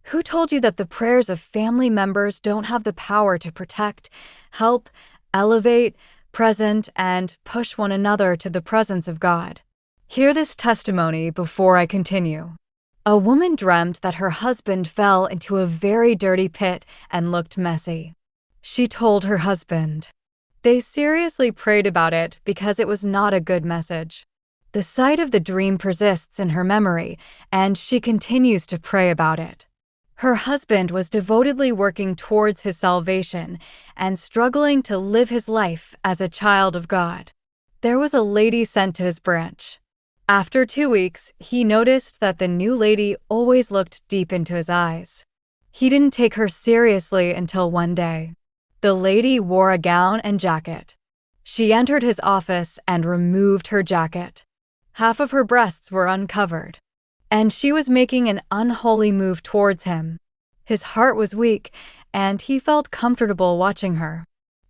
Who told you that the prayers of family members don't have the power to protect, help, elevate, present, and push one another to the presence of God? Hear this testimony before I continue. A woman dreamt that her husband fell into a very dirty pit and looked messy. She told her husband. They seriously prayed about it because it was not a good message. The sight of the dream persists in her memory, and she continues to pray about it. Her husband was devotedly working towards his salvation and struggling to live his life as a child of God. There was a lady sent to his branch. After 2 weeks, he noticed that the new lady always looked deep into his eyes. He didn't take her seriously until one day. The lady wore a gown and jacket. She entered his office and removed her jacket. Half of her breasts were uncovered, and she was making an unholy move towards him. His heart was weak, and he felt comfortable watching her.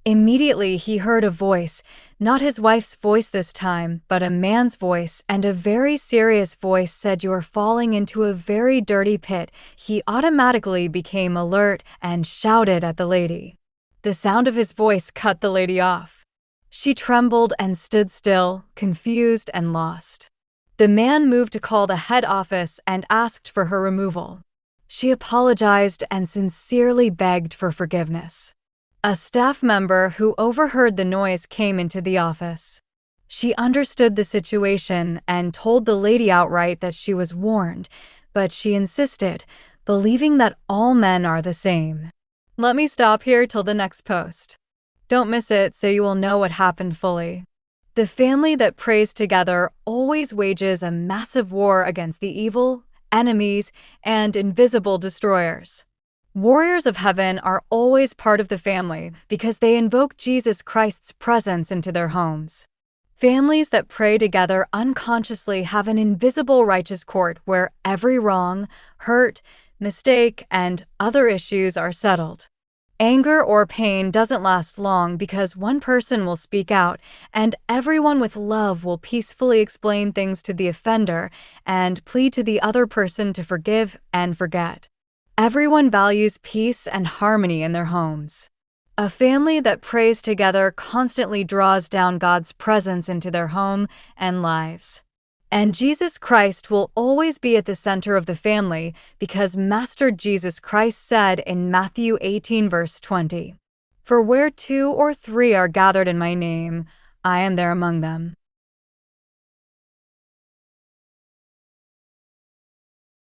Immediately he heard a voice, not his wife's voice this time, but a man's voice, and a very serious voice said, "You are falling into a very dirty pit." He automatically became alert and shouted at the lady. The sound of his voice cut the lady off. She trembled and stood still, confused and lost. The man moved to call the head office and asked for her removal. She apologized and sincerely begged for forgiveness. A staff member who overheard the noise came into the office. She understood the situation and told the lady outright that she was warned, but she insisted, believing that all men are the same. Let me stop here till the next post. Don't miss it so you will know what happened fully. The family that prays together always wages a massive war against the evil, enemies, and invisible destroyers. Warriors of heaven are always part of the family because they invoke Jesus Christ's presence into their homes. Families that pray together unconsciously have an invisible righteous court where every wrong, hurt, mistake, and other issues are settled. Anger or pain doesn't last long because one person will speak out, and everyone with love will peacefully explain things to the offender and plead to the other person to forgive and forget. Everyone values peace and harmony in their homes. A family that prays together constantly draws down God's presence into their home and lives. And Jesus Christ will always be at the center of the family because Master Jesus Christ said in Matthew 18 verse 20, "For where 2 or 3 are gathered in my name, I am there among them."